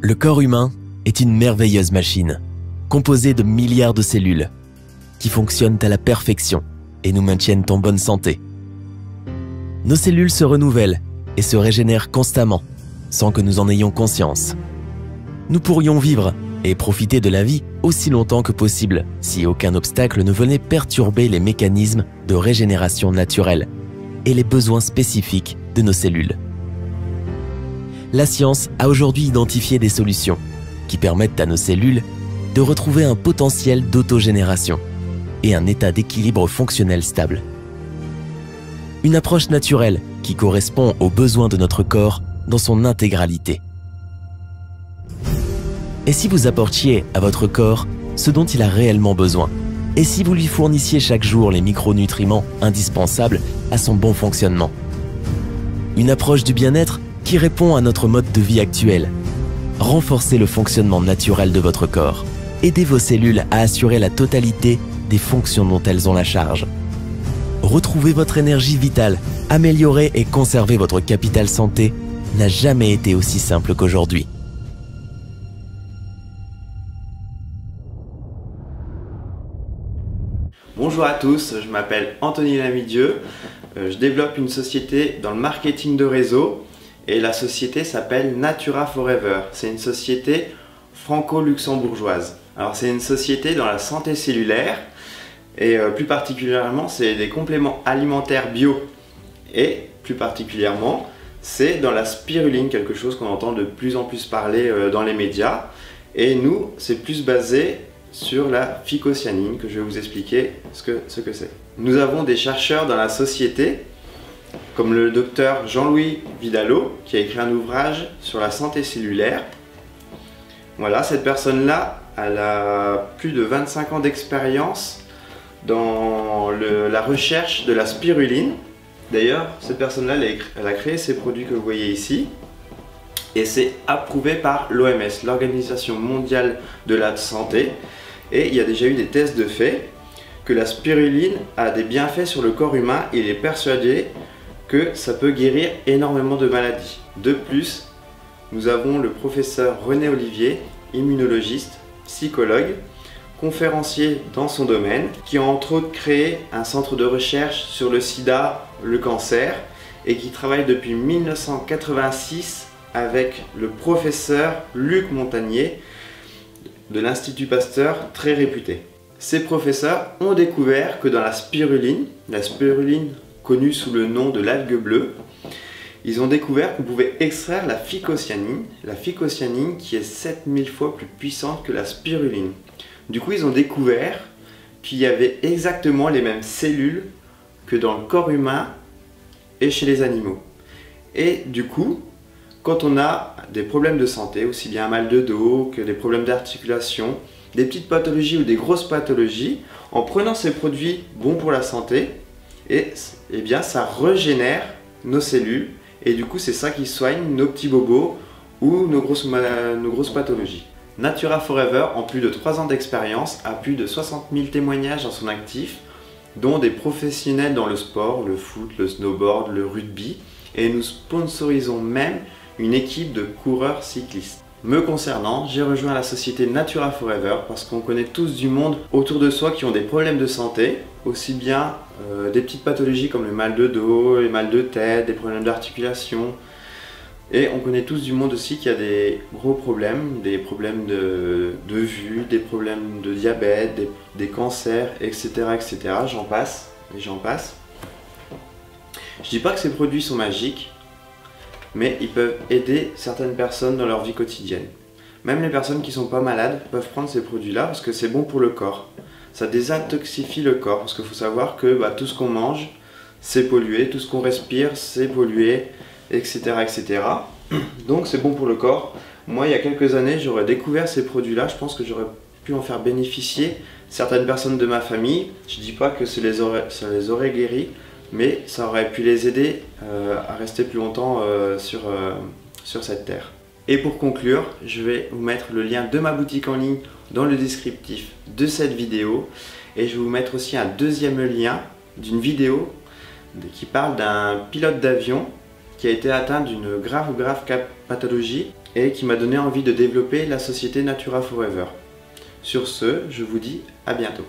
Le corps humain est une merveilleuse machine, composée de milliards de cellules, qui fonctionnent à la perfection et nous maintiennent en bonne santé. Nos cellules se renouvellent et se régénèrent constamment, sans que nous en ayons conscience. Nous pourrions vivre et profiter de la vie aussi longtemps que possible, si aucun obstacle ne venait perturber les mécanismes de régénération naturelle et les besoins spécifiques de nos cellules. La science a aujourd'hui identifié des solutions qui permettent à nos cellules de retrouver un potentiel d'autogénération et un état d'équilibre fonctionnel stable. Une approche naturelle qui correspond aux besoins de notre corps dans son intégralité. Et si vous apportiez à votre corps ce dont il a réellement besoin? Et si vous lui fournissiez chaque jour les micronutriments indispensables à son bon fonctionnement? Une approche du bien-être qui répond à notre mode de vie actuel. Renforcez le fonctionnement naturel de votre corps. Aidez vos cellules à assurer la totalité des fonctions dont elles ont la charge. Retrouvez votre énergie vitale, améliorer et conserver votre capital santé n'a jamais été aussi simple qu'aujourd'hui. Bonjour à tous, je m'appelle Anthony Lamidieu, je développe une société dans le marketing de réseau et la société s'appelle Natura Forever. C'est une société franco-luxembourgeoise. Alors c'est une société dans la santé cellulaire et plus particulièrement c'est des compléments alimentaires bio et plus particulièrement c'est dans la spiruline, quelque chose qu'on entend de plus en plus parler dans les médias, et nous c'est plus basé sur la phycocyanine que je vais vous expliquer ce que c'est. Nous avons des chercheurs dans la société comme le docteur Jean-Louis Vidalot qui a écrit un ouvrage sur la santé cellulaire. Voilà, cette personne-là, elle a plus de 25 ans d'expérience dans la recherche de la spiruline. D'ailleurs, cette personne-là, elle a créé ces produits que vous voyez ici et c'est approuvé par l'OMS, l'Organisation mondiale de la santé. Et il y a déjà eu des tests de fait que la spiruline a des bienfaits sur le corps humain et il est persuadé que ça peut guérir énormément de maladies. De plus, nous avons le professeur René Olivier, immunologiste, psychologue, conférencier dans son domaine, qui a entre autres créé un centre de recherche sur le sida, le cancer, et qui travaille depuis 1986 avec le professeur Luc Montagnier de l'Institut Pasteur, très réputé. Ces professeurs ont découvert que dans la spiruline connue sous le nom de l'algue bleue, ils ont découvert qu'on pouvait extraire la phycocyanine qui est 7000 fois plus puissante que la spiruline. Du coup, ils ont découvert qu'il y avait exactement les mêmes cellules que dans le corps humain et chez les animaux. Et du coup, quand on a des problèmes de santé, aussi bien un mal de dos que des problèmes d'articulation, des petites pathologies ou des grosses pathologies, en prenant ces produits bons pour la santé, et bien ça régénère nos cellules et du coup c'est ça qui soigne nos petits bobos ou nos grosses pathologies. Natura Forever, en plus de 3 ans d'expérience, a plus de 60 000 témoignages dans son actif, dont des professionnels dans le sport, le foot, le snowboard, le rugby, et nous sponsorisons même une équipe de coureurs cyclistes. Me concernant, j'ai rejoint la société Natura Forever parce qu'on connaît tous du monde autour de soi qui ont des problèmes de santé, aussi bien des petites pathologies comme le mal de dos, les mal de tête, des problèmes d'articulation. Et on connaît tous du monde aussi qui a des gros problèmes, des problèmes de vue, des problèmes de diabète, des cancers, etc. etc. J'en passe et j'en passe. Je dis pas que ces produits sont magiques, mais ils peuvent aider certaines personnes dans leur vie quotidienne. Même les personnes qui ne sont pas malades peuvent prendre ces produits-là parce que c'est bon pour le corps. Ça désintoxifie le corps parce qu'il faut savoir que tout ce qu'on mange, c'est pollué, tout ce qu'on respire, c'est pollué, etc. etc. Donc c'est bon pour le corps. Moi, il y a quelques années, j'aurais découvert ces produits-là. Je pense que j'aurais pu en faire bénéficier certaines personnes de ma famille. Je ne dis pas que ça les aurait guéris, mais ça aurait pu les aider à rester plus longtemps sur cette terre. Et pour conclure, je vais vous mettre le lien de ma boutique en ligne dans le descriptif de cette vidéo, et je vais vous mettre aussi un deuxième lien d'une vidéo qui parle d'un pilote d'avion qui a été atteint d'une grave pathologie et qui m'a donné envie de développer la société Natura Forever. Sur ce, je vous dis à bientôt.